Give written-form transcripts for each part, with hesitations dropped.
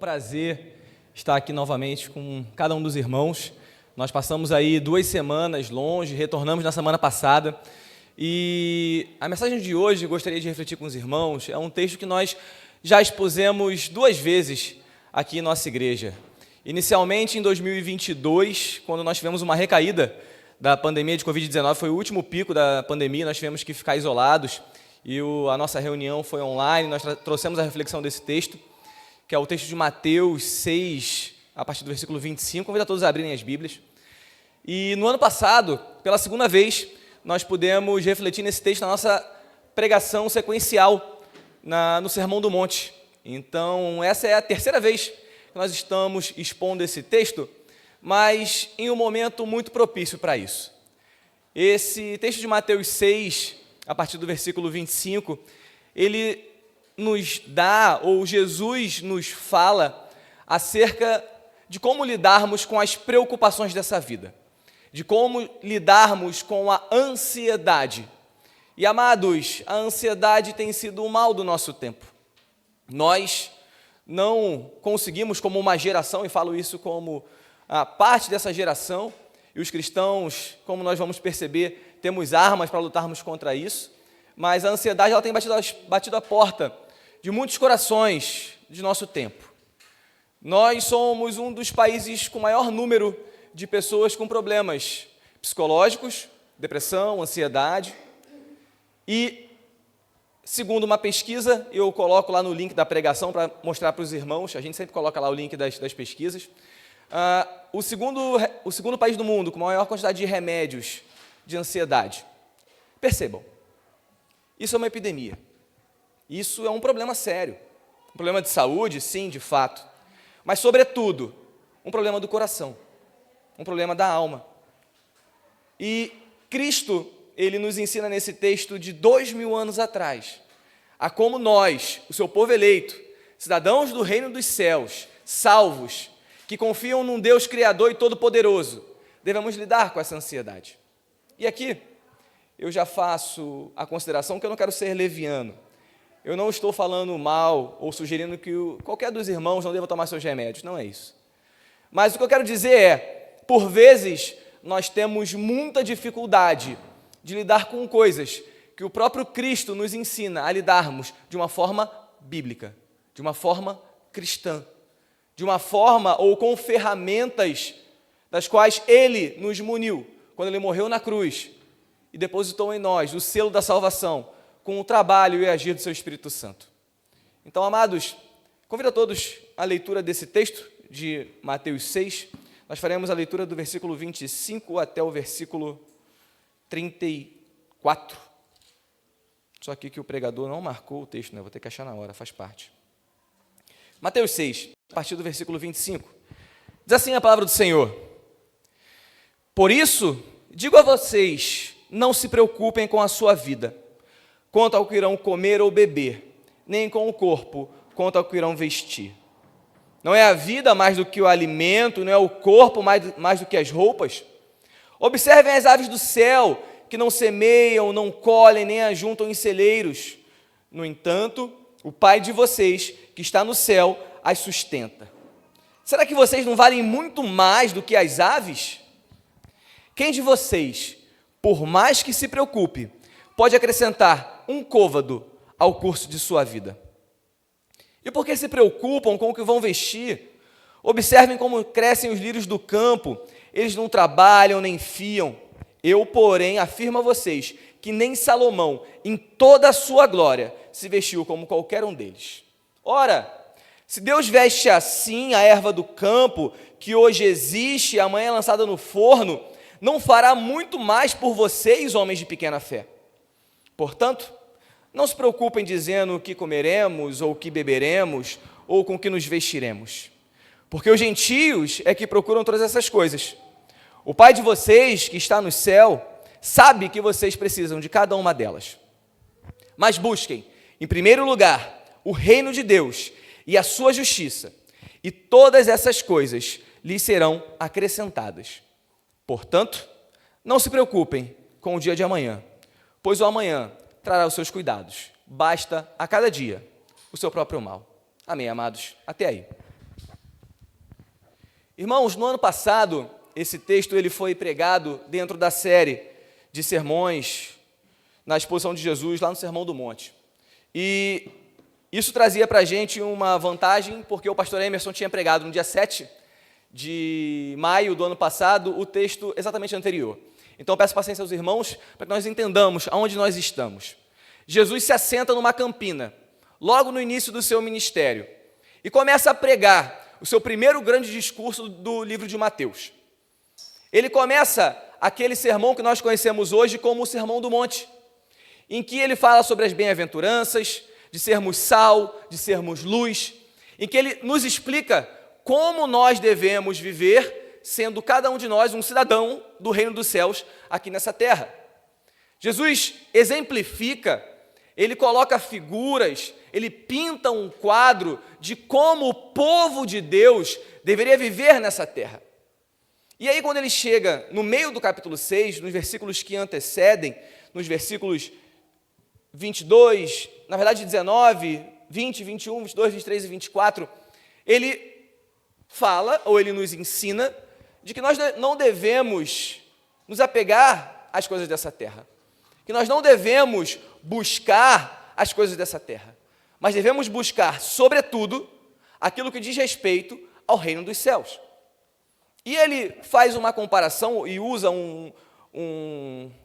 prazer estar aqui novamente com cada um dos irmãos. Nós passamos aí 2 semanas longe, retornamos na semana passada. E a mensagem de hoje, gostaria de refletir com os irmãos, é um texto que nós já expusemos 2 vezes aqui em nossa igreja. Inicialmente em 2022, quando nós tivemos uma recaída da pandemia de Covid-19, foi o último pico da pandemia, nós tivemos que ficar isolados e a nossa reunião foi online, nós trouxemos a reflexão desse texto, que é o texto de Mateus 6, a partir do versículo 25, convido a todos a abrirem as Bíblias. E no ano passado, pela segunda vez, nós pudemos refletir nesse texto na nossa pregação sequencial no Sermão do Monte. Então, essa é a terceira vez que nós estamos expondo esse texto, mas em um momento muito propício para isso. Esse texto de Mateus 6, a partir do versículo 25, ele nos dá, ou Jesus nos fala, acerca de como lidarmos com as preocupações dessa vida, de como lidarmos com a ansiedade. E, amados, a ansiedade tem sido o mal do nosso tempo. Nós não conseguimos, como uma geração, e falo isso como a parte dessa geração, e os cristãos, como nós vamos perceber, temos armas para lutarmos contra isso, mas a ansiedade ela tem batido a porta de muitos corações de nosso tempo. Nós somos um dos países com maior número de pessoas com problemas psicológicos, depressão, ansiedade. E, segundo uma pesquisa, eu coloco lá no link da pregação para mostrar para os irmãos, a gente sempre coloca lá o link das pesquisas, o segundo país do mundo com maior quantidade de remédios de ansiedade. Percebam, isso é uma epidemia. Isso é um problema sério, um problema de saúde, sim, de fato, mas, sobretudo, um problema do coração, um problema da alma. E Cristo, ele nos ensina nesse texto de 2000 anos atrás, a como nós, o seu povo eleito, cidadãos do reino dos céus, salvos, que confiam num Deus Criador e Todo-Poderoso, devemos lidar com essa ansiedade. E aqui, eu já faço a consideração que eu não quero ser leviano. Eu não estou falando mal ou sugerindo que qualquer dos irmãos não deva tomar seus remédios, não é isso. Mas o que eu quero dizer é, por vezes, nós temos muita dificuldade de lidar com coisas que o próprio Cristo nos ensina a lidarmos de uma forma bíblica, de uma forma cristã, de uma forma ou com ferramentas das quais Ele nos muniu quando Ele morreu na cruz e depositou em nós o selo da salvação, com o trabalho e agir do seu Espírito Santo. Então, amados, convido a todos a leitura desse texto de Mateus 6. Nós faremos a leitura do versículo 25 até o versículo 34. Só aqui que o pregador não marcou o texto, né? Vou ter que achar na hora, faz parte. Mateus 6, a partir do versículo 25. Diz assim a palavra do Senhor: Por isso, digo a vocês, não se preocupem com a sua vida, quanto ao que irão comer ou beber, nem com o corpo, quanto ao que irão vestir. Não é a vida mais do que o alimento, não é o corpo mais do que as roupas? Observem as aves do céu, que não semeiam, não colhem, nem ajuntam em celeiros. No entanto, o Pai de vocês, que está no céu, as sustenta. Será que vocês não valem muito mais do que as aves? Quem de vocês, por mais que se preocupe, pode acrescentar um côvado ao curso de sua vida? E por que se preocupam com o que vão vestir? Observem como crescem os lírios do campo, eles não trabalham nem fiam. Eu, porém, afirmo a vocês que nem Salomão, em toda a sua glória, se vestiu como qualquer um deles. Ora, se Deus veste assim a erva do campo, que hoje existe e amanhã é lançada no forno, não fará muito mais por vocês, homens de pequena fé? Portanto, não se preocupem dizendo o que comeremos, ou o que beberemos, ou com o que nos vestiremos. Porque os gentios é que procuram todas essas coisas. O Pai de vocês, que está no céu, sabe que vocês precisam de cada uma delas. Mas busquem, em primeiro lugar, o reino de Deus e a sua justiça, e todas essas coisas lhes serão acrescentadas. Portanto, não se preocupem com o dia de amanhã, pois o amanhã trará os seus cuidados. Basta a cada dia o seu próprio mal. Amém, amados? Até aí. Irmãos, no ano passado, esse texto ele foi pregado dentro da série de sermões na exposição de Jesus, lá no Sermão do Monte. E isso trazia para a gente uma vantagem, porque o pastor Emerson tinha pregado no dia 7 de maio do ano passado o texto exatamente anterior. Então, peço paciência aos irmãos para que nós entendamos aonde nós estamos. Jesus se assenta numa campina, logo no início do seu ministério, e começa a pregar o seu primeiro grande discurso do livro de Mateus. Ele começa aquele sermão que nós conhecemos hoje como o Sermão do Monte, em que ele fala sobre as bem-aventuranças, de sermos sal, de sermos luz, em que ele nos explica como nós devemos viver, sendo cada um de nós um cidadão do reino dos céus aqui nessa terra. Jesus exemplifica, ele coloca figuras, ele pinta um quadro de como o povo de Deus deveria viver nessa terra. E aí, quando ele chega no meio do capítulo 6, nos versículos que antecedem, nos versículos 22, na verdade 19, 20, 21, 22, 23 e 24, ele fala, ou ele nos ensina, de que nós não devemos nos apegar às coisas dessa terra, que nós não devemos buscar as coisas dessa terra, mas devemos buscar, sobretudo, aquilo que diz respeito ao reino dos céus. E ele faz uma comparação e usa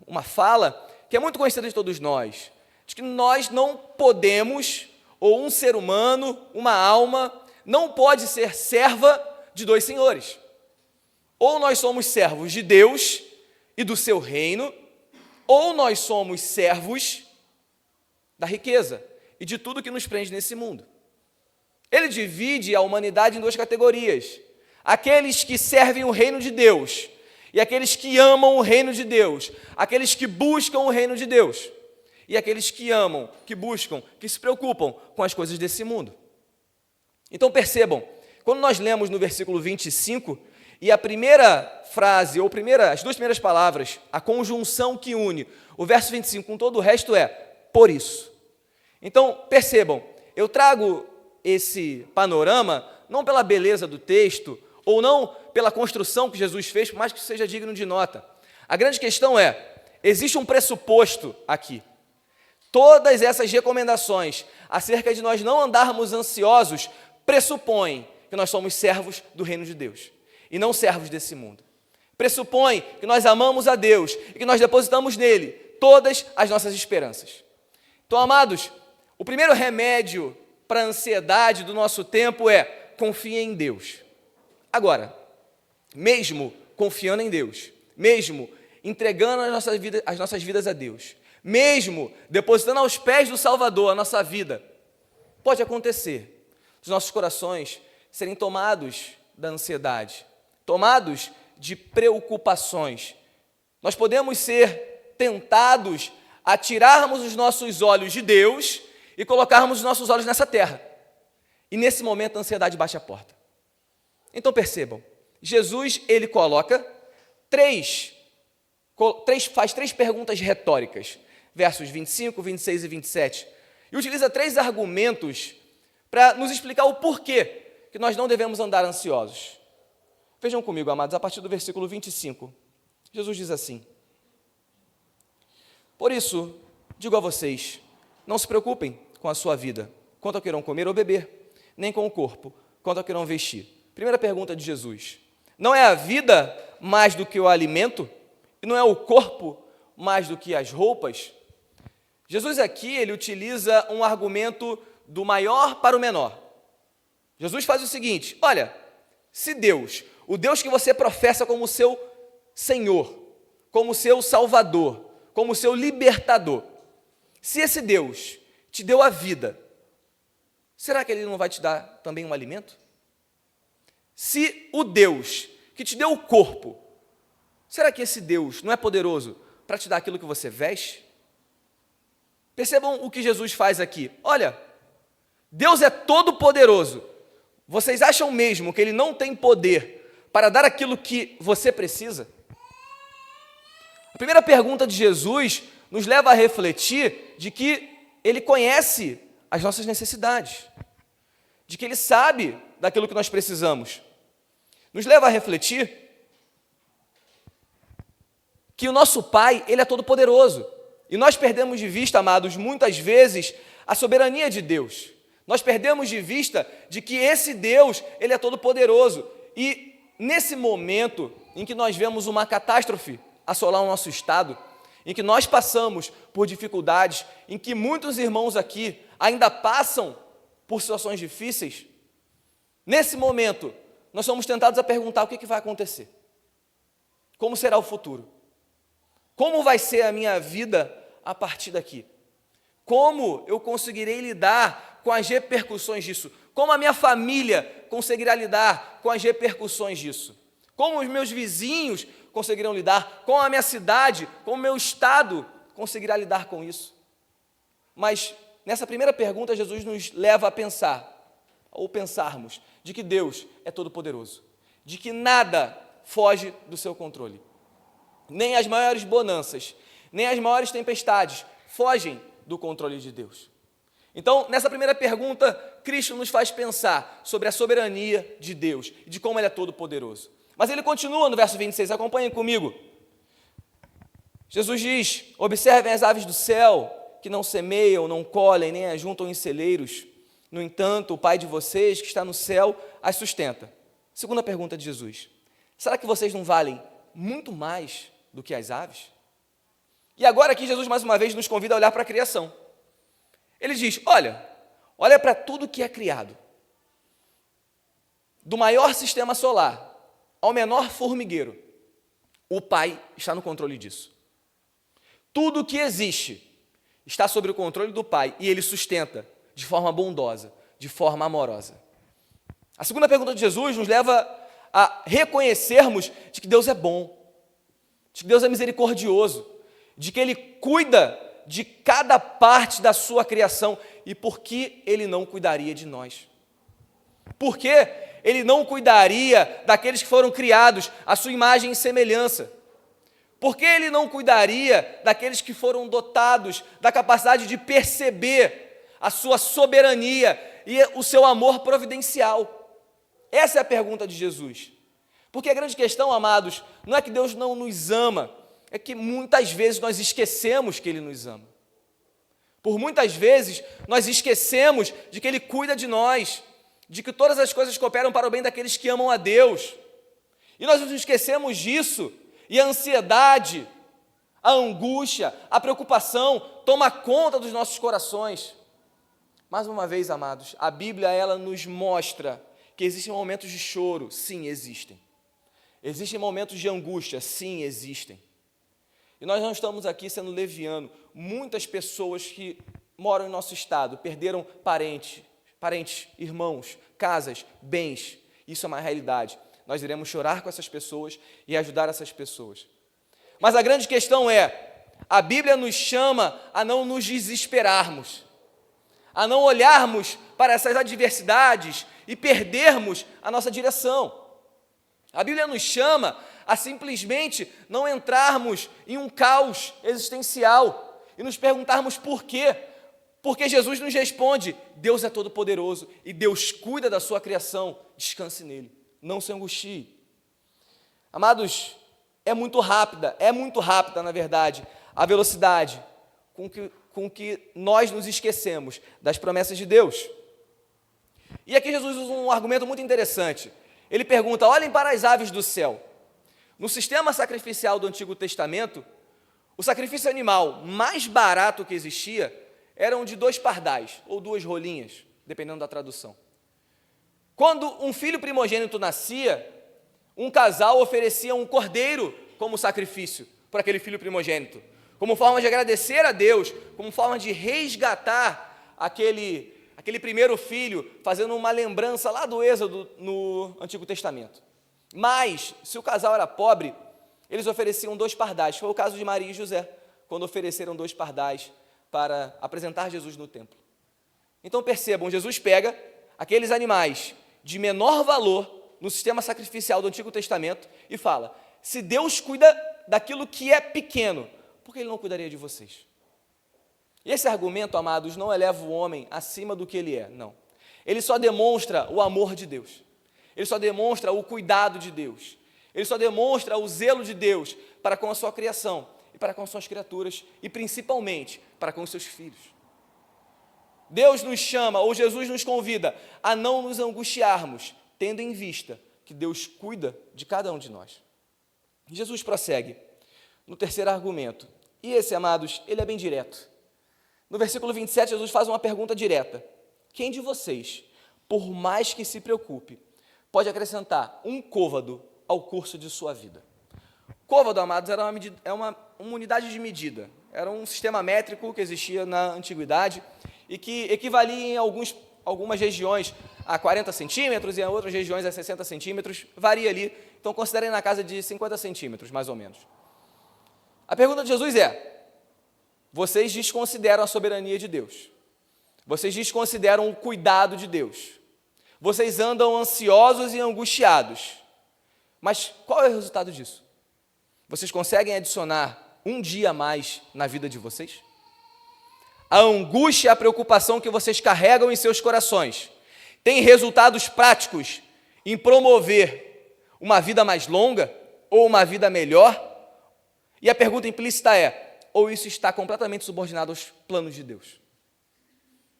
uma fala que é muito conhecida de todos nós, de que nós não podemos, ou um ser humano, uma alma, não pode ser serva de dois senhores. Ou nós somos servos de Deus e do seu reino, ou nós somos servos da riqueza e de tudo que nos prende nesse mundo. Ele divide a humanidade em duas categorias: aqueles que servem o reino de Deus e aqueles que amam o reino de Deus, aqueles que buscam o reino de Deus e aqueles que amam, que buscam, que se preocupam com as coisas desse mundo. Então percebam, quando nós lemos no versículo 25, e a primeira frase, ou as duas primeiras palavras, a conjunção que une o verso 25 com todo o resto é por isso. Então, percebam, eu trago esse panorama não pela beleza do texto, ou não pela construção que Jesus fez, por mais que seja digno de nota. A grande questão é, existe um pressuposto aqui. Todas essas recomendações acerca de nós não andarmos ansiosos pressupõem que nós somos servos do reino de Deus e não servos desse mundo. Pressupõe que nós amamos a Deus e que nós depositamos nele todas as nossas esperanças. Então, amados, o primeiro remédio para a ansiedade do nosso tempo é confie em Deus. Agora, mesmo confiando em Deus, mesmo entregando as nossas vidas a Deus, mesmo depositando aos pés do Salvador a nossa vida, pode acontecer os nossos corações serem tomados da ansiedade, tomados de preocupações. Nós podemos ser tentados a tirarmos os nossos olhos de Deus e colocarmos os nossos olhos nessa terra. E nesse momento a ansiedade bate a porta. Então percebam, Jesus ele coloca faz três perguntas retóricas, versos 25, 26 e 27, e utiliza três argumentos para nos explicar o porquê que nós não devemos andar ansiosos. Vejam comigo, amados, a partir do versículo 25, Jesus diz assim: por isso, digo a vocês, não se preocupem com a sua vida, quanto ao que irão comer ou beber, nem com o corpo, quanto ao que irão vestir. Primeira pergunta de Jesus: não é a vida mais do que o alimento? E não é o corpo mais do que as roupas? Jesus aqui, ele utiliza um argumento do maior para o menor. Jesus faz o seguinte: olha, se Deus, o Deus que você professa como seu Senhor, como seu Salvador, como seu libertador, se esse Deus te deu a vida, será que ele não vai te dar também um alimento? Se o Deus que te deu o corpo, será que esse Deus não é poderoso para te dar aquilo que você veste? Percebam o que Jesus faz aqui. Olha, Deus é todo poderoso. Vocês acham mesmo que ele não tem poder para dar aquilo que você precisa? A primeira pergunta de Jesus nos leva a refletir de que ele conhece as nossas necessidades, de que ele sabe daquilo que nós precisamos. nos leva a refletir que o nosso Pai, Ele é todo-poderoso. E nós perdemos de vista, amados, muitas vezes, a soberania de Deus. Nós perdemos de vista de que esse Deus, Ele é todo-poderoso. E nesse momento em que nós vemos uma catástrofe assolar o nosso estado, em que nós passamos por dificuldades, em que muitos irmãos aqui ainda passam por situações difíceis, nesse momento, nós somos tentados a perguntar o que vai acontecer. Como será o futuro? Como vai ser a minha vida a partir daqui? Como eu conseguirei lidar com as repercussões disso? Como a minha família conseguirá lidar com as repercussões disso? Como os meus vizinhos conseguirão lidar? Como a minha cidade, como o meu estado conseguirá lidar com isso? Mas nessa primeira pergunta, Jesus nos leva a pensar, ou pensarmos, de que Deus é todo-poderoso, de que nada foge do seu controle. Nem as maiores bonanças, nem as maiores tempestades fogem do controle de Deus. Então, nessa primeira pergunta, Cristo nos faz pensar sobre a soberania de Deus e de como Ele é todo-poderoso. Mas ele continua no verso 26, acompanhem comigo. Jesus diz: observem as aves do céu, que não semeiam, não colhem, nem ajuntam em celeiros. No entanto, o Pai de vocês, que está no céu, as sustenta. Segunda pergunta de Jesus: será que vocês não valem muito mais do que as aves? E agora aqui Jesus mais uma vez nos convida a olhar para a criação. Ele diz: olha para tudo que é criado. Do maior sistema solar ao menor formigueiro, o Pai está no controle disso. Tudo que existe está sob o controle do Pai e Ele sustenta de forma bondosa, de forma amorosa. A segunda pergunta de Jesus nos leva a reconhecermos de que Deus é bom, de que Deus é misericordioso, de que Ele cuida de cada parte da sua criação. E por que Ele não cuidaria de nós? Por que Ele não cuidaria daqueles que foram criados à sua imagem e semelhança? Por que Ele não cuidaria daqueles que foram dotados da capacidade de perceber a sua soberania e o seu amor providencial? Essa é a pergunta de Jesus. Porque a grande questão, amados, não é que Deus não nos ama, é que muitas vezes nós esquecemos que Ele nos ama. Por muitas vezes nós esquecemos de que Ele cuida de nós, de que todas as coisas cooperam para o bem daqueles que amam a Deus. E nós nos esquecemos disso, e a ansiedade, a angústia, a preocupação toma conta dos nossos corações. Mais uma vez, amados, a Bíblia ela nos mostra que existem momentos de choro, sim, existem. Existem momentos de angústia, sim, existem. E nós não estamos aqui sendo leviano. Muitas pessoas que moram em nosso estado perderam parentes, irmãos, casas, bens. Isso é uma realidade. Nós iremos chorar com essas pessoas e ajudar essas pessoas. Mas a grande questão é, a Bíblia nos chama a não nos desesperarmos, a não olharmos para essas adversidades e perdermos a nossa direção. A Bíblia nos chama a simplesmente não entrarmos em um caos existencial e nos perguntarmos por quê. Porque Jesus nos responde: Deus é todo-poderoso e Deus cuida da sua criação, descanse nele, não se angustie. Amados, é muito rápida, na verdade, a velocidade com que nós nos esquecemos das promessas de Deus. E aqui Jesus usa um argumento muito interessante. Ele pergunta: olhem para as aves do céu. No sistema sacrificial do Antigo Testamento, o sacrifício animal mais barato que existia eram de 2 pardais, ou 2 rolinhas, dependendo da tradução. Quando um filho primogênito nascia, um casal oferecia um cordeiro como sacrifício para aquele filho primogênito, como forma de agradecer a Deus, como forma de resgatar aquele primeiro filho, fazendo uma lembrança lá do Êxodo no Antigo Testamento. Mas, se o casal era pobre, eles ofereciam 2 pardais. Foi o caso de Maria e José, quando ofereceram 2 pardais para apresentar Jesus no templo. Então percebam, Jesus pega aqueles animais de menor valor no sistema sacrificial do Antigo Testamento e fala: se Deus cuida daquilo que é pequeno, por que Ele não cuidaria de vocês? E esse argumento, amados, não eleva o homem acima do que ele é, não. Ele só demonstra o amor de Deus. ele só demonstra o cuidado de Deus, ele só demonstra o zelo de Deus para com a sua criação e para com suas criaturas e principalmente para com os seus filhos. Deus nos chama, ou Jesus nos convida a não nos angustiarmos, tendo em vista que Deus cuida de cada um de nós. Jesus prossegue no terceiro argumento, e esse, amados, ele é bem direto. No versículo 27, Jesus faz uma pergunta direta: quem de vocês, por mais que se preocupe, pode acrescentar um côvado ao curso de sua vida? Côvado, amados, era uma unidade de medida, era um sistema métrico que existia na antiguidade e que equivalia em algumas regiões a 40 centímetros e em outras regiões a 60 centímetros, varia ali, então considerem na casa de 50 centímetros, mais ou menos. A pergunta de Jesus é: vocês desconsideram a soberania de Deus, vocês desconsideram o cuidado de Deus, vocês andam ansiosos e angustiados, mas qual é o resultado disso? Vocês conseguem adicionar um dia a mais na vida de vocês? A angústia e a preocupação que vocês carregam em seus corações tem resultados práticos em promover uma vida mais longa ou uma vida melhor? E a pergunta implícita é: ou isso está completamente subordinado aos planos de Deus?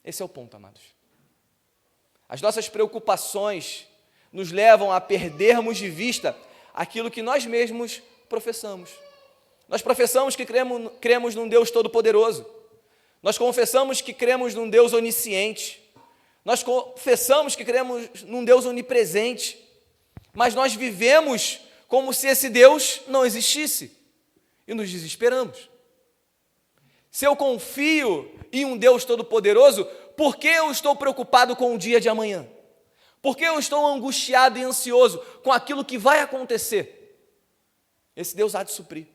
Esse é o ponto, amados. As nossas preocupações nos levam a perdermos de vista aquilo que nós mesmos professamos. Nós professamos que cremos num Deus todo-poderoso. Nós confessamos que cremos num Deus onisciente. Nós confessamos que cremos num Deus onipresente. Mas nós vivemos como se esse Deus não existisse e nos desesperamos. Se eu confio em um Deus todo-poderoso, por que eu estou preocupado com o dia de amanhã? Por que eu estou angustiado e ansioso com aquilo que vai acontecer? Esse Deus há de suprir.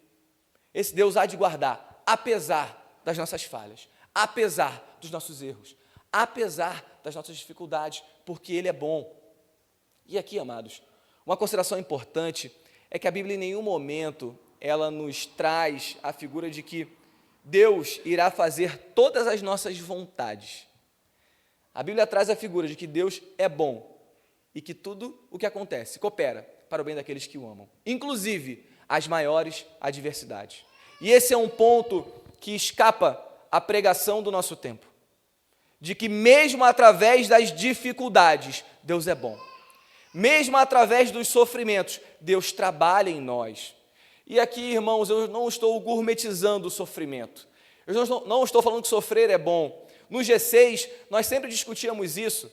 Esse Deus há de guardar, apesar das nossas falhas, apesar dos nossos erros, apesar das nossas dificuldades, porque Ele é bom. E aqui, amados, uma consideração importante é que a Bíblia em nenhum momento ela nos traz a figura de que Deus irá fazer todas as nossas vontades. A Bíblia traz a figura de que Deus é bom e que tudo o que acontece coopera para o bem daqueles que o amam, inclusive as maiores adversidades. E esse é um ponto que escapa à pregação do nosso tempo, de que mesmo através das dificuldades, Deus é bom. Mesmo através dos sofrimentos, Deus trabalha em nós. E aqui, irmãos, eu não estou gourmetizando o sofrimento. Eu não estou falando que sofrer é bom. No G6, nós sempre discutíamos isso,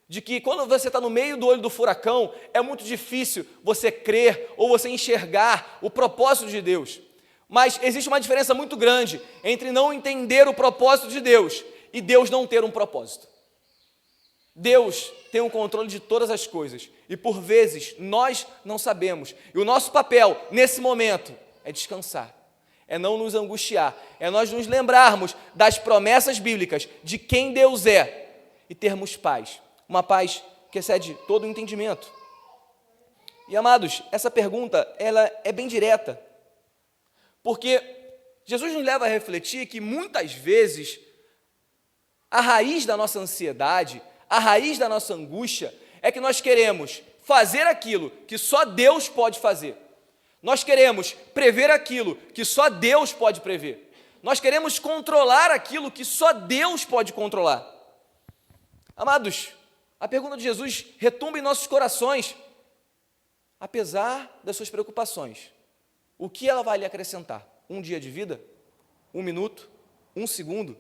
de que quando você está no meio do olho do furacão, é muito difícil você crer ou você enxergar o propósito de Deus. Mas existe uma diferença muito grande entre não entender o propósito de Deus e Deus não ter um propósito. Deus tem o controle de todas as coisas e, por vezes, nós não sabemos. E o nosso papel, nesse momento, é descansar, é não nos angustiar, é nós nos lembrarmos das promessas bíblicas de quem Deus é e termos paz, uma paz que excede todo o entendimento. E, amados, essa pergunta ela é bem direta, porque Jesus nos leva a refletir que, muitas vezes, a raiz da nossa ansiedade, a raiz da nossa angústia é que nós queremos fazer aquilo que só Deus pode fazer. Nós queremos prever aquilo que só Deus pode prever. Nós queremos controlar aquilo que só Deus pode controlar. Amados, a pergunta de Jesus retumba em nossos corações. Apesar das suas preocupações, o que ela vai lhe acrescentar? Um dia de vida? Um minuto? Um segundo?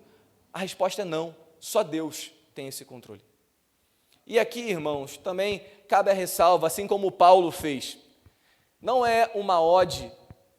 A resposta é não. Só Deus tem esse controle. E aqui, irmãos, também cabe a ressalva, assim como Paulo fez. Não é uma ode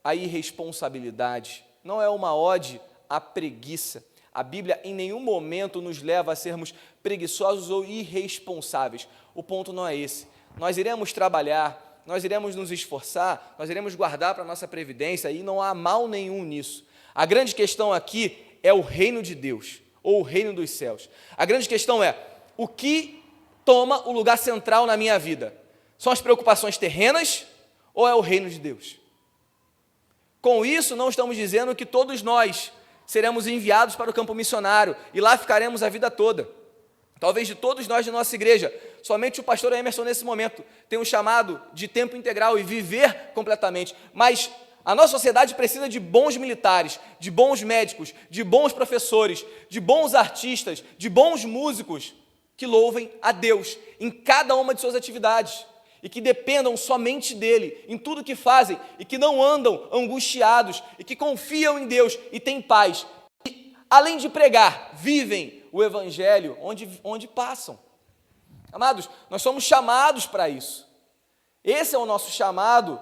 à irresponsabilidade, não é uma ode à preguiça. A Bíblia em nenhum momento nos leva a sermos preguiçosos ou irresponsáveis. O ponto não é esse. Nós iremos trabalhar, nós iremos nos esforçar, nós iremos guardar para a nossa previdência e não há mal nenhum nisso. A grande questão aqui é o reino de Deus, ou o reino dos céus. A grande questão é, o que toma o lugar central na minha vida? São as preocupações terrenas ou é o reino de Deus? Com isso, não estamos dizendo que todos nós seremos enviados para o campo missionário e lá ficaremos a vida toda. Talvez de todos nós de nossa igreja, somente o pastor Emerson nesse momento tem um chamado de tempo integral e viver completamente. Mas a nossa sociedade precisa de bons militares, de bons médicos, de bons professores, de bons artistas, de bons músicos que louvem a Deus em cada uma de suas atividades e que dependam somente dele em tudo que fazem e que não andam angustiados e que confiam em Deus e têm paz. E, além de pregar, vivem o evangelho onde passam. Amados, nós somos chamados para isso. Esse é o nosso chamado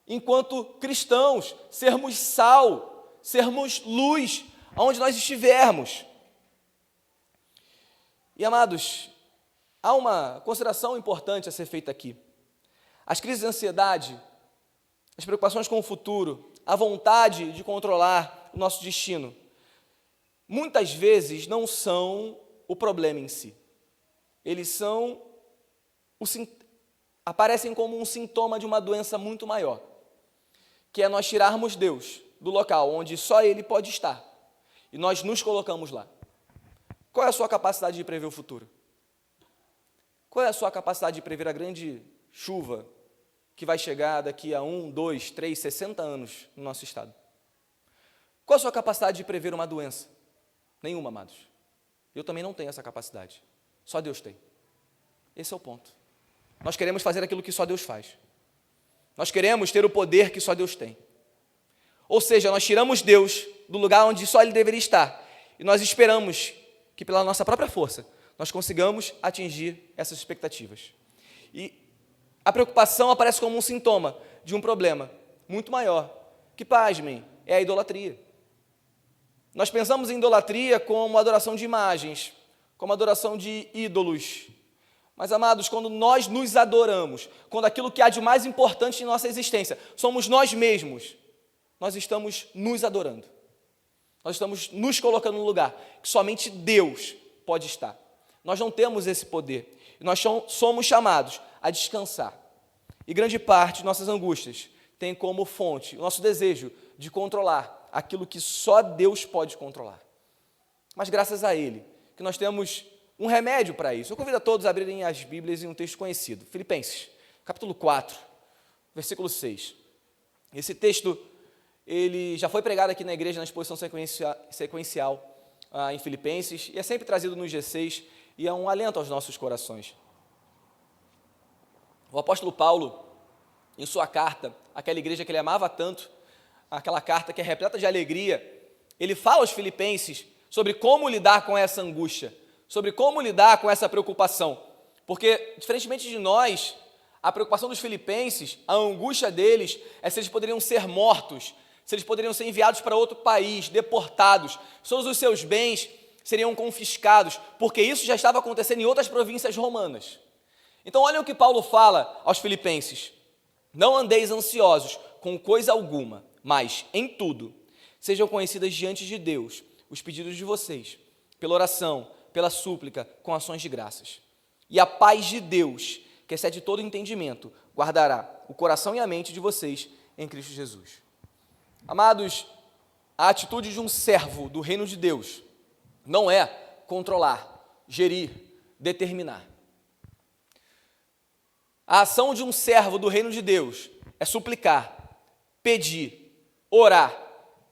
enquanto cristãos, sermos sal, sermos luz aonde nós estivermos. E, amados, há uma consideração importante a ser feita aqui. As crises de ansiedade, as preocupações com o futuro, a vontade de controlar o nosso destino, muitas vezes não são o problema em si. Eles aparecem como um sintoma de uma doença muito maior, que é nós tirarmos Deus do local onde só Ele pode estar e nós nos colocamos lá. Qual é a sua capacidade de prever o futuro? Qual é a sua capacidade de prever a grande chuva que vai chegar daqui a 1, 2, 3, 60 anos no nosso estado? Qual é a sua capacidade de prever uma doença? Nenhuma, amados. Eu também não tenho essa capacidade. Só Deus tem. Esse é o ponto. Nós queremos fazer aquilo que só Deus faz. Nós queremos ter o poder que só Deus tem. Ou seja, nós tiramos Deus do lugar onde só Ele deveria estar e nós esperamos que pela nossa própria força nós consigamos atingir essas expectativas. E a preocupação aparece como um sintoma de um problema muito maior, que, pasmem, é a idolatria. Nós pensamos em idolatria como adoração de imagens, como adoração de ídolos. Mas, amados, quando nós nos adoramos, quando aquilo que há de mais importante em nossa existência somos nós mesmos, nós estamos nos adorando. Nós estamos nos colocando no lugar que somente Deus pode estar. Nós não temos esse poder. Nós somos chamados a descansar. E grande parte de nossas angústias tem como fonte o nosso desejo de controlar aquilo que só Deus pode controlar. Mas graças a Ele, que nós temos um remédio para isso. Eu convido a todos a abrirem as Bíblias em um texto conhecido, Filipenses, capítulo 4, versículo 6. Esse texto, ele já foi pregado aqui na igreja na exposição sequencial em Filipenses, e é sempre trazido no G6, e é um alento aos nossos corações. O apóstolo Paulo, em sua carta, àquela igreja que ele amava tanto, aquela carta que é repleta de alegria, ele fala aos filipenses sobre como lidar com essa angústia, sobre como lidar com essa preocupação, porque, diferentemente de nós, a preocupação dos filipenses, a angústia deles, é se eles poderiam ser mortos, se eles poderiam ser enviados para outro país, deportados, todos os seus bens seriam confiscados, porque isso já estava acontecendo em outras províncias romanas. Então, olhem o que Paulo fala aos filipenses: não andeis ansiosos com coisa alguma, mas, em tudo, sejam conhecidas diante de Deus os pedidos de vocês, pela oração, pela súplica, com ações de graças. E a paz de Deus, que excede todo entendimento, guardará o coração e a mente de vocês em Cristo Jesus. Amados, a atitude de um servo do reino de Deus não é controlar, gerir, determinar. A ação de um servo do reino de Deus é suplicar, pedir, orar,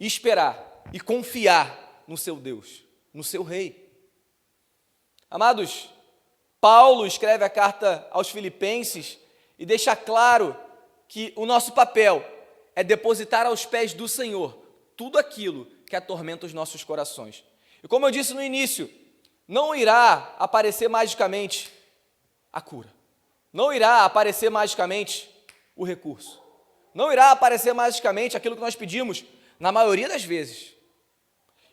esperar e confiar no seu Deus, no seu rei. Amados, Paulo escreve a carta aos Filipenses e deixa claro que o nosso papel é depositar aos pés do Senhor tudo aquilo que atormenta os nossos corações. E como eu disse no início, não irá aparecer magicamente a cura, não irá aparecer magicamente o recurso, não irá aparecer magicamente aquilo que nós pedimos na maioria das vezes.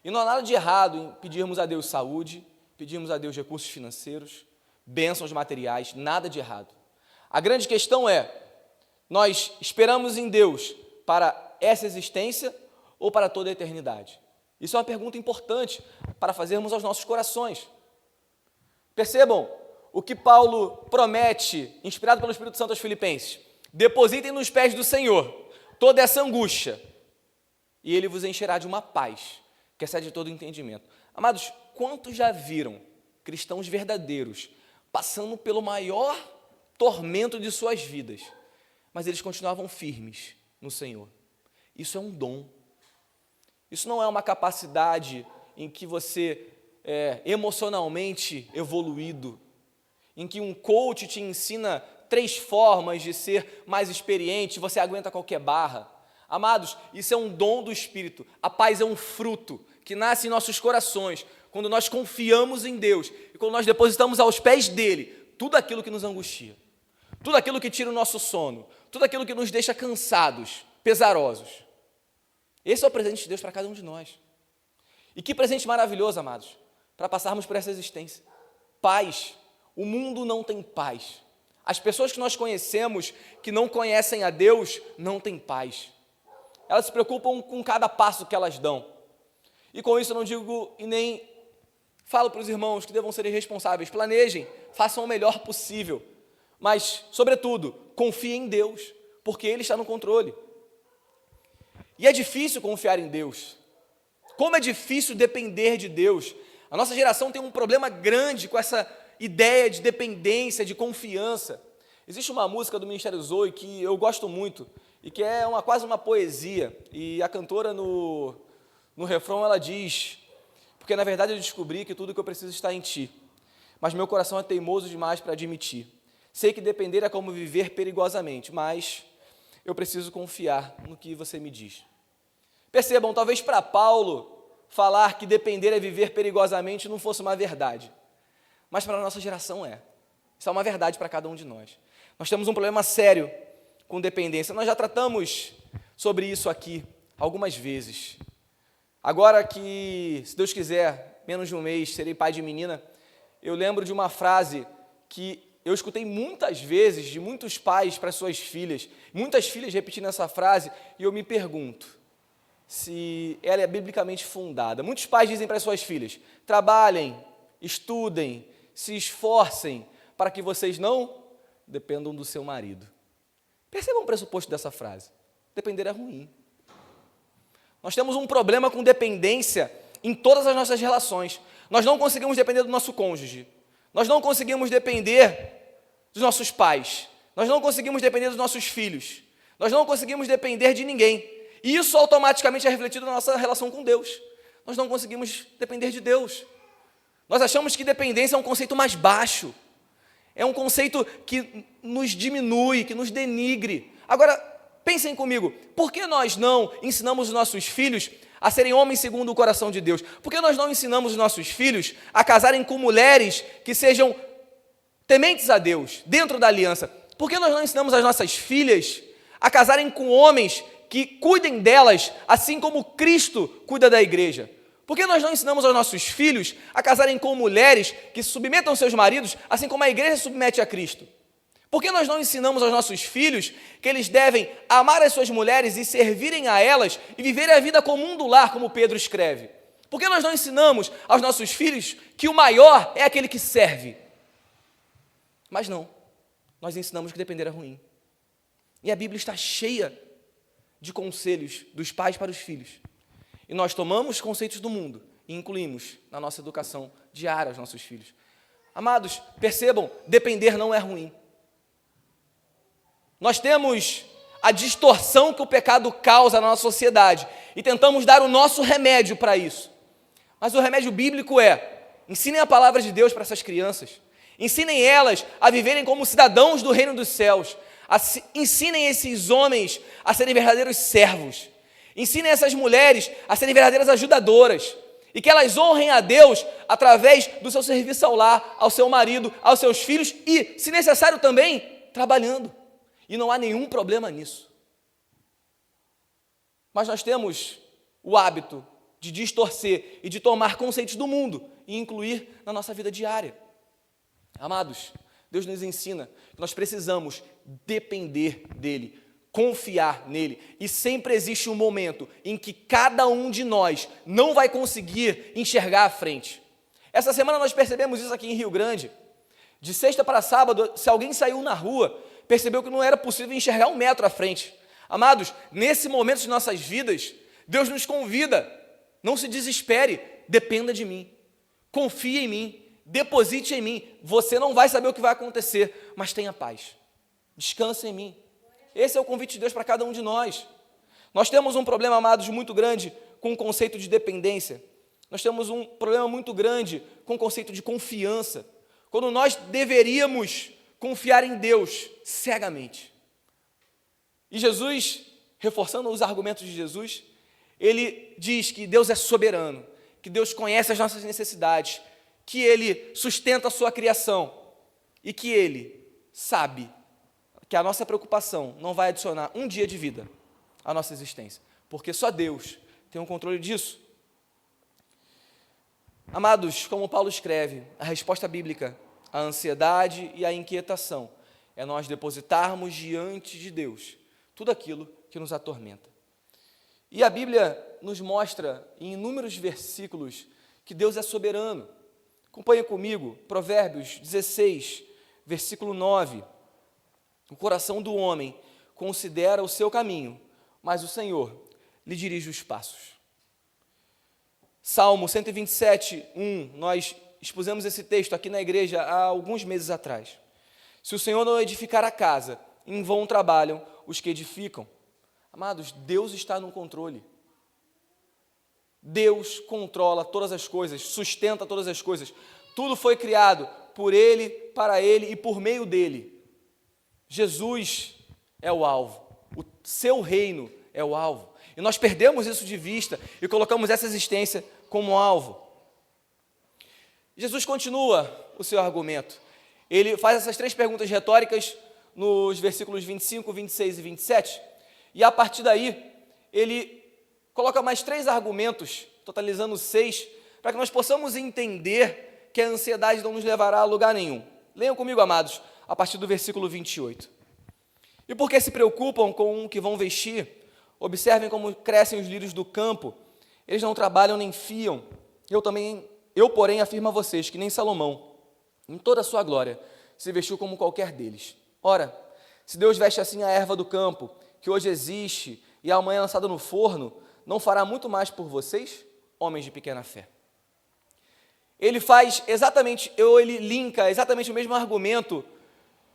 E não há nada de errado em pedirmos a Deus saúde, pedirmos a Deus recursos financeiros, bênçãos materiais, nada de errado. A grande questão é, nós esperamos em Deus para essa existência ou para toda a eternidade? Isso é uma pergunta importante para fazermos aos nossos corações. Percebam o que Paulo promete, inspirado pelo Espírito Santo aos Filipenses: depositem nos pés do Senhor toda essa angústia, e Ele vos encherá de uma paz que excede todo entendimento. Amados, quantos já viram cristãos verdadeiros, passando pelo maior tormento de suas vidas, mas eles continuavam firmes no Senhor. Isso é um dom. Isso não é uma capacidade em que você é emocionalmente evoluído, em que um coach te ensina 3 formas de ser mais experiente, você aguenta qualquer barra. Amados, isso é um dom do Espírito. A paz é um fruto que nasce em nossos corações, quando nós confiamos em Deus e quando nós depositamos aos pés dele tudo aquilo que nos angustia, tudo aquilo que tira o nosso sono, tudo aquilo que nos deixa cansados, pesarosos. Esse é o presente de Deus para cada um de nós. E que presente maravilhoso, amados, para passarmos por essa existência. Paz. O mundo não tem paz. As pessoas que nós conhecemos, que não conhecem a Deus, não têm paz. Elas se preocupam com cada passo que elas dão. E com isso eu não digo e nem falo para os irmãos que devam ser irresponsáveis. Planejem, façam o melhor possível. Mas, sobretudo, confiem em Deus, porque Ele está no controle. E é difícil confiar em Deus. Como é difícil depender de Deus. A nossa geração tem um problema grande com essa ideia de dependência, de confiança. Existe uma música do Ministério Zoe que eu gosto muito e que é quase uma poesia. E a cantora no refrão ela diz: porque na verdade eu descobri que tudo que eu preciso está em Ti, mas meu coração é teimoso demais para admitir. Sei que depender é como viver perigosamente, mas eu preciso confiar no que você me diz. Percebam, talvez para Paulo falar que depender é viver perigosamente não fosse uma verdade, mas para a nossa geração é. Isso é uma verdade para cada um de nós. Nós temos um problema sério com dependência. Nós já tratamos sobre isso aqui algumas vezes. Agora que, se Deus quiser, menos de um mês, serei pai de menina, eu lembro de uma frase que eu escutei muitas vezes de muitos pais para suas filhas, muitas filhas repetindo essa frase, e eu me pergunto se ela é biblicamente fundada. Muitos pais dizem para suas filhas: trabalhem, estudem, se esforcem para que vocês não dependam do seu marido. Percebam o pressuposto dessa frase: depender é ruim. Nós temos um problema com dependência em todas as nossas relações. Nós não conseguimos depender do nosso cônjuge, nós não conseguimos depender dos nossos pais, nós não conseguimos depender dos nossos filhos, nós não conseguimos depender de ninguém. E isso automaticamente é refletido na nossa relação com Deus. Nós não conseguimos depender de Deus. Nós achamos que dependência é um conceito mais baixo, é um conceito que nos diminui, que nos denigre. Agora, pensem comigo, por que nós não ensinamos os nossos filhos a serem homens segundo o coração de Deus? Por que nós não ensinamos os nossos filhos a casarem com mulheres que sejam tementes a Deus, dentro da aliança? Por que nós não ensinamos as nossas filhas a casarem com homens que cuidem delas, assim como Cristo cuida da igreja? Por que nós não ensinamos aos nossos filhos a casarem com mulheres que submetam seus maridos, assim como a igreja submete a Cristo? Por que nós não ensinamos aos nossos filhos que eles devem amar as suas mulheres e servirem a elas e viverem a vida comum do lar, como Pedro escreve? Por que nós não ensinamos aos nossos filhos que o maior é aquele que serve? Mas não, nós ensinamos que depender é ruim. E a Bíblia está cheia de conselhos dos pais para os filhos. E nós tomamos conceitos do mundo e incluímos na nossa educação diária aos nossos filhos. Amados, percebam, depender não é ruim. Nós temos a distorção que o pecado causa na nossa sociedade e tentamos dar o nosso remédio para isso. Mas o remédio bíblico é: ensinem a palavra de Deus para essas crianças, ensinem elas a viverem como cidadãos do reino dos céus, ensinem esses homens a serem verdadeiros servos, ensinem essas mulheres a serem verdadeiras ajudadoras e que elas honrem a Deus através do seu serviço ao lar, ao seu marido, aos seus filhos e, se necessário também, trabalhando. E não há nenhum problema nisso. Mas nós temos o hábito de distorcer e de tomar conceitos do mundo e incluir na nossa vida diária. Amados, Deus nos ensina que nós precisamos depender dEle, confiar nele. E sempre existe um momento em que cada um de nós não vai conseguir enxergar à frente. Essa semana nós percebemos isso aqui em Rio Grande. De sexta para sábado, se alguém saiu na rua, percebeu que não era possível enxergar 1 metro à frente. Amados, nesse momento de nossas vidas, Deus nos convida: não se desespere, dependa de mim, confie em mim, deposite em mim. Você não vai saber o que vai acontecer, mas tenha paz. Descanse em mim. Esse é o convite de Deus para cada um de nós. Nós temos um problema, amados, muito grande com o conceito de dependência. Nós temos um problema muito grande com o conceito de confiança, quando nós deveríamos confiar em Deus cegamente. E Jesus, reforçando os argumentos de Jesus, ele diz que Deus é soberano, que Deus conhece as nossas necessidades, que Ele sustenta a sua criação e que Ele sabe que a nossa preocupação não vai adicionar um dia de vida à nossa existência, porque só Deus tem o controle disso. Amados, como Paulo escreve, a resposta bíblica à ansiedade e à inquietação é nós depositarmos diante de Deus tudo aquilo que nos atormenta. E a Bíblia nos mostra em inúmeros versículos que Deus é soberano. Acompanhe comigo, Provérbios 16, versículo 9. O coração do homem considera o seu caminho, mas o Senhor lhe dirige os passos. Salmo 127, 1, nós expusemos esse texto aqui na igreja há alguns meses atrás. Se o Senhor não edificar a casa, em vão trabalham os que edificam. Amados, Deus está no controle. Deus controla todas as coisas, sustenta todas as coisas. Tudo foi criado por Ele, para Ele e por meio dEle. Jesus é o alvo, o seu reino é o alvo. E nós perdemos isso de vista e colocamos essa existência como alvo. Jesus continua o seu argumento. Ele faz essas três perguntas retóricas nos versículos 25, 26 e 27, e a partir daí, ele coloca mais três argumentos, totalizando 6, para que nós possamos entender que a ansiedade não nos levará a lugar nenhum. Leiam comigo, amados, a partir do versículo 28. E porque se preocupam com o que vão vestir, observem como crescem os lírios do campo, eles não trabalham nem fiam. Eu, porém, afirmo a vocês que nem Salomão, em toda a sua glória, se vestiu como qualquer deles. Ora, se Deus veste assim a erva do campo, que hoje existe e amanhã é lançada no forno, não fará muito mais por vocês, homens de pequena fé? Ele faz exatamente, ou ele linka exatamente o mesmo argumento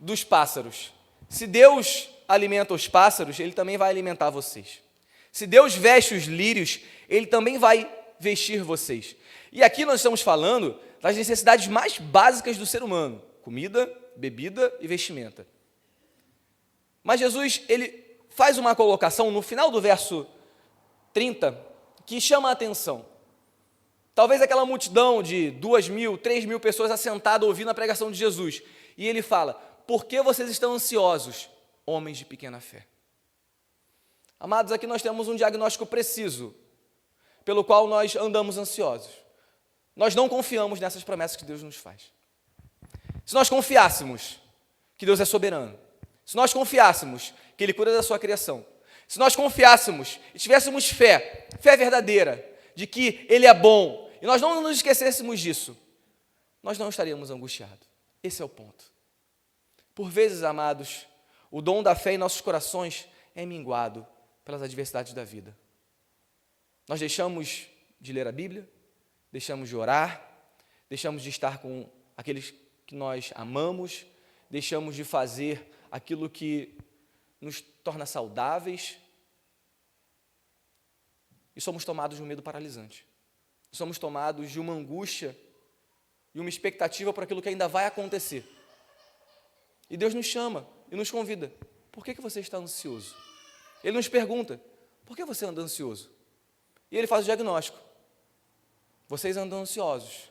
dos pássaros. Se Deus alimenta os pássaros, Ele também vai alimentar vocês. Se Deus veste os lírios, Ele também vai vestir vocês. E aqui nós estamos falando das necessidades mais básicas do ser humano: comida, bebida e vestimenta. Mas Jesus, ele faz uma colocação no final do verso 30 que chama a atenção. Talvez aquela multidão de 2.000, 3.000 pessoas assentadas ouvindo a pregação de Jesus. E ele fala: por que vocês estão ansiosos, homens de pequena fé? Amados, aqui nós temos um diagnóstico preciso, pelo qual nós andamos ansiosos. Nós não confiamos nessas promessas que Deus nos faz. Se nós confiássemos que Deus é soberano, se nós confiássemos que Ele cuida da sua criação, se nós confiássemos e tivéssemos fé verdadeira, de que Ele é bom, e nós não nos esquecêssemos disso, nós não estaríamos angustiados. Esse é o ponto. Por vezes, amados, o dom da fé em nossos corações é minguado pelas adversidades da vida. Nós deixamos de ler a Bíblia, deixamos de orar, deixamos de estar com aqueles que nós amamos, deixamos de fazer aquilo que nos torna saudáveis e somos tomados de um medo paralisante. Somos tomados de uma angústia e uma expectativa por aquilo que ainda vai acontecer. E Deus nos chama e nos convida: por que você está ansioso? Ele nos pergunta: por que você anda ansioso? E Ele faz o diagnóstico: vocês andam ansiosos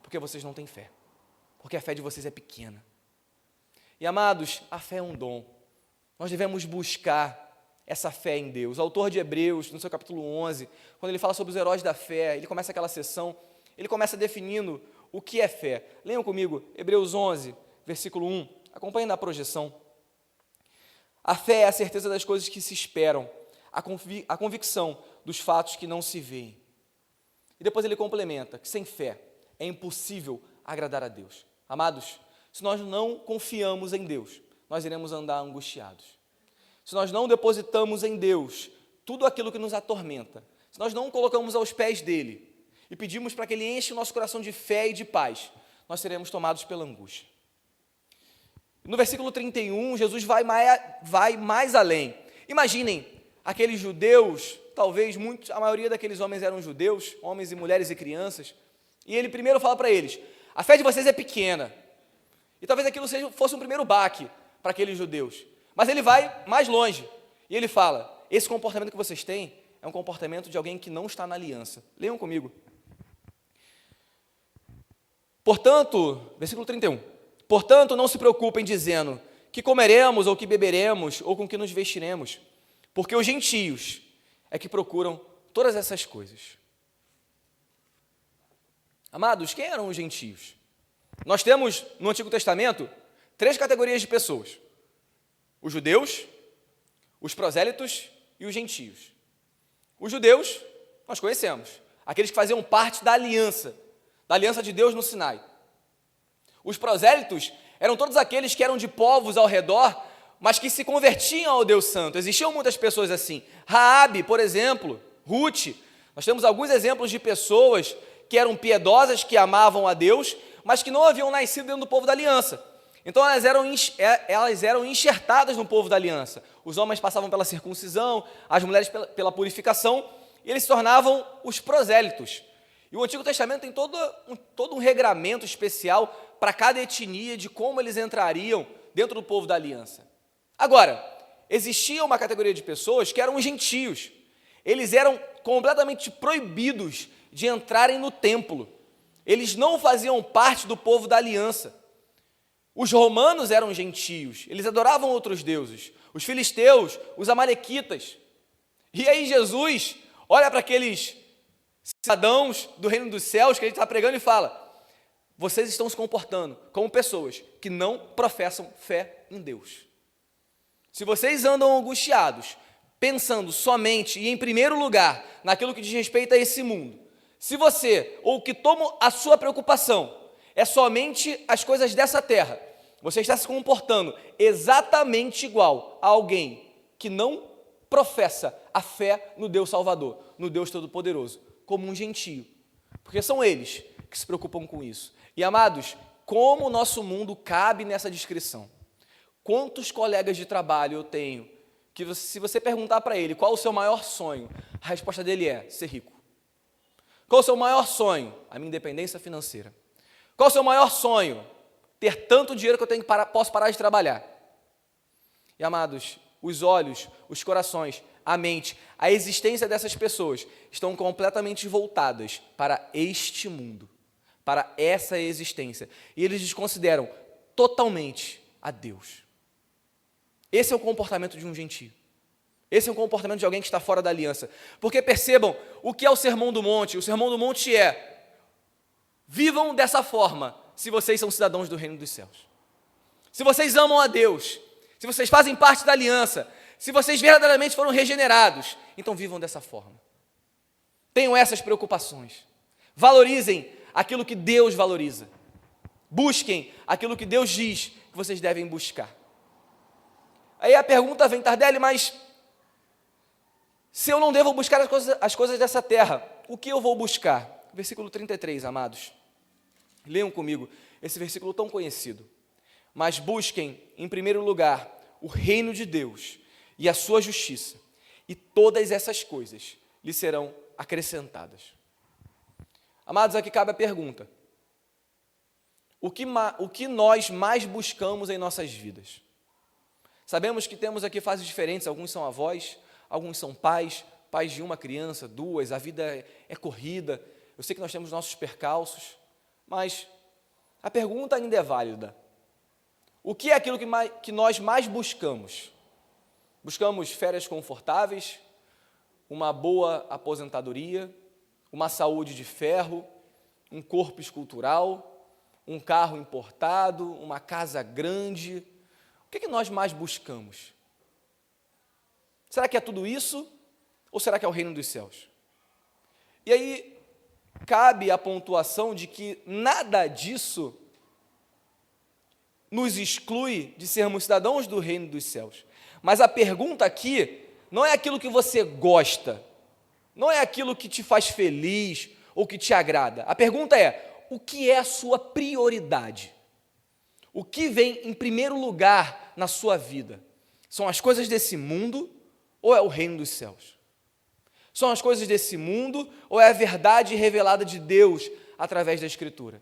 porque vocês não têm fé, porque a fé de vocês é pequena. E, amados, a fé é um dom. Nós devemos buscar essa fé em Deus. O autor de Hebreus, no seu capítulo 11, quando ele fala sobre os heróis da fé, ele começa aquela sessão, ele começa definindo o que é fé. Leiam comigo, Hebreus 11, versículo 1. Acompanhem na projeção. A fé é a certeza das coisas que se esperam, a convicção dos fatos que não se veem. E depois ele complementa que sem fé é impossível agradar a Deus. Amados, se nós não confiamos em Deus, nós iremos andar angustiados. Se nós não depositamos em Deus tudo aquilo que nos atormenta, se nós não colocamos aos pés dele e pedimos para que Ele enche o nosso coração de fé e de paz, nós seremos tomados pela angústia. No versículo 31, Jesus vai mais além. Imaginem, aqueles judeus, talvez a maioria daqueles homens eram judeus, homens e mulheres e crianças, e Ele primeiro fala para eles, a fé de vocês é pequena. E talvez aquilo fosse um primeiro baque para aqueles judeus. Mas Ele vai mais longe, e Ele fala, esse comportamento que vocês têm é um comportamento de alguém que não está na aliança. Leiam comigo. Portanto, versículo 31, portanto, não se preocupem dizendo que comeremos ou que beberemos ou com que nos vestiremos, porque os gentios é que procuram todas essas coisas. Amados, quem eram os gentios? Nós temos no Antigo Testamento 3 categorias de pessoas: os judeus, os prosélitos e os gentios. Os judeus, nós conhecemos, aqueles que faziam parte da aliança de Deus no Sinai. Os prosélitos eram todos aqueles que eram de povos ao redor, mas que se convertiam ao Deus Santo. Existiam muitas pessoas assim. Raabe, por exemplo, Ruth, nós temos alguns exemplos de pessoas que eram piedosas, que amavam a Deus, mas que não haviam nascido dentro do povo da aliança. Então elas eram enxertadas no povo da aliança. Os homens passavam pela circuncisão, as mulheres pela purificação, e eles se tornavam os prosélitos. E o Antigo Testamento tem todo um regramento especial para cada etnia de como eles entrariam dentro do povo da aliança. Agora, existia uma categoria de pessoas que eram os gentios. Eles eram completamente proibidos de entrarem no templo. Eles não faziam parte do povo da aliança. Os romanos eram gentios, eles adoravam outros deuses, os filisteus, os amalequitas. E aí Jesus olha para aqueles cidadãos do reino dos céus que ele está pregando e fala, vocês estão se comportando como pessoas que não professam fé em Deus. Se vocês andam angustiados, pensando somente e em primeiro lugar naquilo que diz respeito a esse mundo, se você, ou que toma a sua preocupação, é somente as coisas dessa terra, você está se comportando exatamente igual a alguém que não professa a fé no Deus Salvador, no Deus Todo-Poderoso, como um gentio, porque são eles que se preocupam com isso. E amados, como o nosso mundo cabe nessa descrição? Quantos colegas de trabalho eu tenho que se você perguntar para ele qual o seu maior sonho, a resposta dele é ser rico. Qual o seu maior sonho? A minha independência financeira. Qual o seu maior sonho? Ter tanto dinheiro que eu posso parar de trabalhar. E amados, os olhos, os corações, a mente, a existência dessas pessoas estão completamente voltadas para este mundo, para essa existência. E eles desconsideram totalmente a Deus. Esse é o comportamento de um gentio. Esse é o comportamento de alguém que está fora da aliança. Porque percebam o que é o Sermão do Monte. O Sermão do Monte é: vivam dessa forma se vocês são cidadãos do reino dos céus. Se vocês amam a Deus, se vocês fazem parte da aliança, se vocês verdadeiramente foram regenerados, então vivam dessa forma. Tenham essas preocupações. Valorizem aquilo que Deus valoriza. Busquem aquilo que Deus diz que vocês devem buscar. Aí a pergunta vem, Tardelli, mas se eu não devo buscar as coisas dessa terra, o que eu vou buscar? Versículo 33, amados. Leiam comigo esse versículo tão conhecido. Mas busquem, em primeiro lugar, o reino de Deus e a sua justiça, e todas essas coisas lhe serão acrescentadas. Amados, aqui cabe a pergunta: o que nós mais buscamos em nossas vidas? Sabemos que temos aqui fases diferentes, alguns são avós, alguns são pais de uma criança, duas, a vida é corrida, eu sei que nós temos nossos percalços, mas a pergunta ainda é válida. O que é aquilo que nós mais buscamos? Buscamos férias confortáveis, uma boa aposentadoria, uma saúde de ferro, um corpo escultural, um carro importado, uma casa grande. O que nós mais buscamos? Será que é tudo isso? Ou será que é o reino dos céus? E aí, cabe a pontuação de que nada disso nos exclui de sermos cidadãos do reino dos céus. Mas a pergunta aqui não é aquilo que você gosta, não é aquilo que te faz feliz, ou que te agrada. A pergunta é: o que é a sua prioridade? O que vem em primeiro lugar na sua vida? São as coisas desse mundo ou é o reino dos céus? São as coisas desse mundo ou é a verdade revelada de Deus através da Escritura?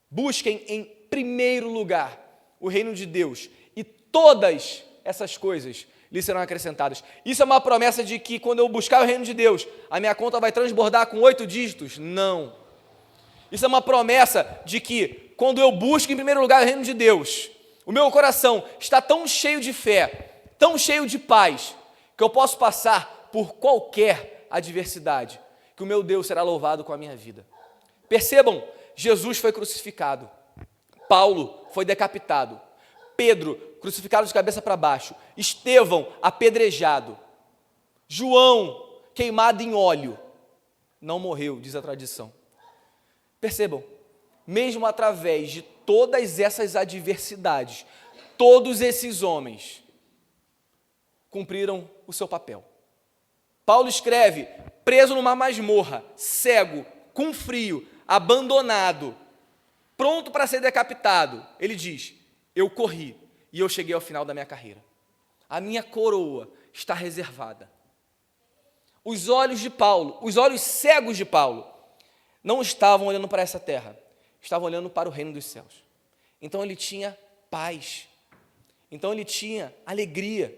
Busquem em primeiro lugar o reino de Deus e todas essas coisas lhe serão acrescentadas. Isso é uma promessa de que quando eu buscar o reino de Deus, a minha conta vai transbordar com 8 dígitos? Não. Isso é uma promessa de que quando eu busco em primeiro lugar o reino de Deus, o meu coração está tão cheio de fé, tão cheio de paz, que eu posso passar por qualquer adversidade, que o meu Deus será louvado com a minha vida. Percebam, Jesus foi crucificado, Paulo foi decapitado, Pedro crucificado de cabeça para baixo, Estevão apedrejado, João queimado em óleo, não morreu, diz a tradição. Percebam, mesmo através de todas essas adversidades, todos esses homens cumpriram o seu papel. Paulo escreve, preso numa masmorra, cego, com frio, abandonado, pronto para ser decapitado. Ele diz: eu corri e eu cheguei ao final da minha carreira. A minha coroa está reservada. Os olhos de Paulo, os olhos cegos de Paulo, não estavam olhando para essa terra, estavam olhando para o reino dos céus. Então ele tinha paz, então ele tinha alegria,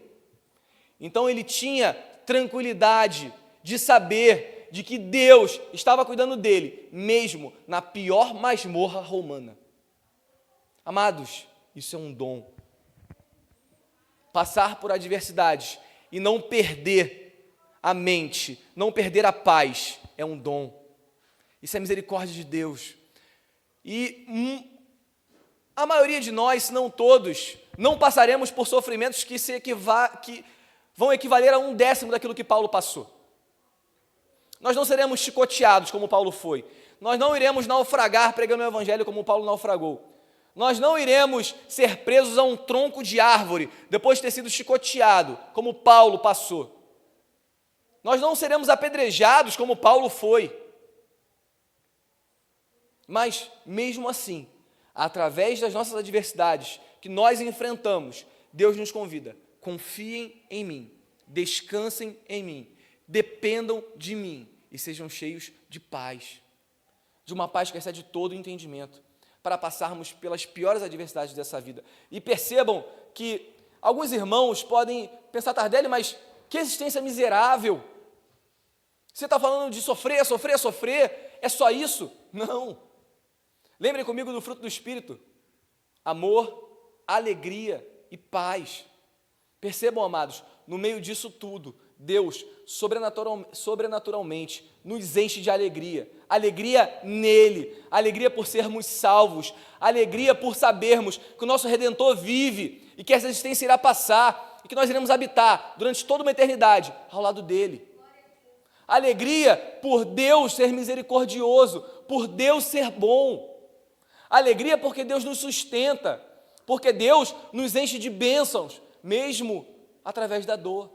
então ele tinha tranquilidade de saber de que Deus estava cuidando dele, mesmo na pior masmorra romana. Amados, isso é um dom. Passar por adversidades e não perder a mente, não perder a paz, é um dom. Isso é misericórdia de Deus. E a maioria de nós, se não todos, não passaremos por sofrimentos que vão equivaler a 1/10 daquilo que Paulo passou. Nós não seremos chicoteados como Paulo foi. Nós não iremos naufragar pregando o evangelho como Paulo naufragou. Nós não iremos ser presos a um tronco de árvore depois de ter sido chicoteado, como Paulo passou. Nós não seremos apedrejados como Paulo foi. Mas, mesmo assim, através das nossas adversidades que nós enfrentamos, Deus nos convida: confiem em mim, descansem em mim, dependam de mim e sejam cheios de paz, de uma paz que excede todo o entendimento, para passarmos pelas piores adversidades dessa vida. E percebam que alguns irmãos podem pensar: Tardelli, mas que existência miserável! Você está falando de sofrer, sofrer, sofrer, é só isso? Não. Lembrem comigo do fruto do Espírito: amor, alegria e paz. Percebam, amados, no meio disso tudo, Deus sobrenaturalmente nos enche de alegria. Alegria nele, alegria por sermos salvos, alegria por sabermos que o nosso Redentor vive e que essa existência irá passar e que nós iremos habitar durante toda uma eternidade ao lado dele. Alegria por Deus ser misericordioso, por Deus ser bom. Alegria porque Deus nos sustenta, porque Deus nos enche de bênçãos, mesmo através da dor.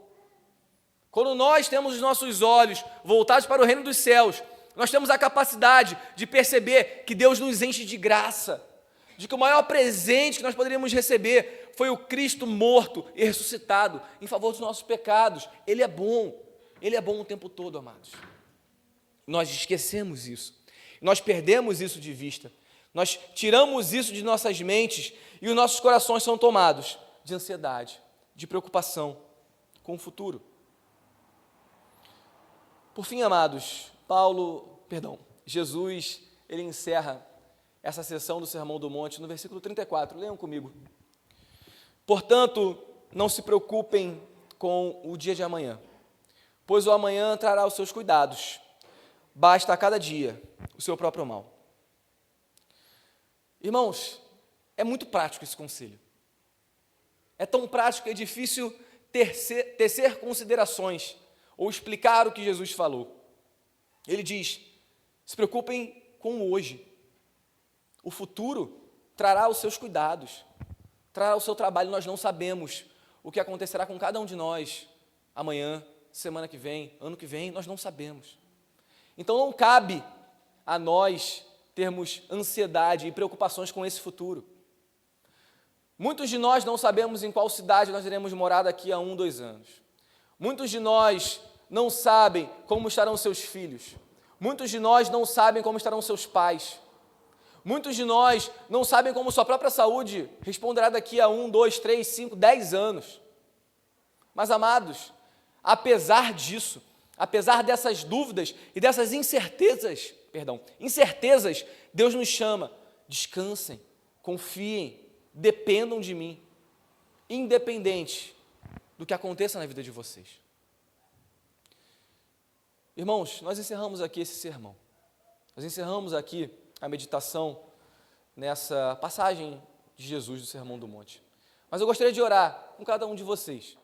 Quando nós temos os nossos olhos voltados para o reino dos céus, nós temos a capacidade de perceber que Deus nos enche de graça, de que o maior presente que nós poderíamos receber foi o Cristo morto e ressuscitado em favor dos nossos pecados. Ele é bom o tempo todo, amados. Nós esquecemos isso, nós perdemos isso de vista, nós tiramos isso de nossas mentes e os nossos corações são tomados de ansiedade, de preocupação com o futuro. Por fim, amados, Jesus, ele encerra essa sessão do Sermão do Monte no versículo 34, leiam comigo. Portanto, não se preocupem com o dia de amanhã, pois o amanhã trará os seus cuidados, basta a cada dia o seu próprio mal. Irmãos, é muito prático esse conselho, é tão prático que é difícil tecer considerações ou explicar o que Jesus falou. Ele diz: se preocupem com o hoje, o futuro trará os seus cuidados, trará o seu trabalho. Nós não sabemos o que acontecerá com cada um de nós amanhã, semana que vem, ano que vem, nós não sabemos. Então não cabe a nós termos ansiedade e preocupações com esse futuro. Muitos de nós não sabemos em qual cidade nós iremos morar daqui a 1, 2 anos. Muitos de nós não sabem como estarão seus filhos. Muitos de nós não sabem como estarão seus pais. Muitos de nós não sabem como sua própria saúde responderá daqui a 1, 2, 3, 5, 10 anos. Mas, amados, apesar disso, apesar dessas dúvidas e dessas incertezas, Deus nos chama, descansem, confiem, dependam de mim, independente do que aconteça na vida de vocês. Irmãos, nós encerramos aqui esse sermão. Nós encerramos aqui a meditação nessa passagem de Jesus do Sermão do Monte. Mas eu gostaria de orar com cada um de vocês.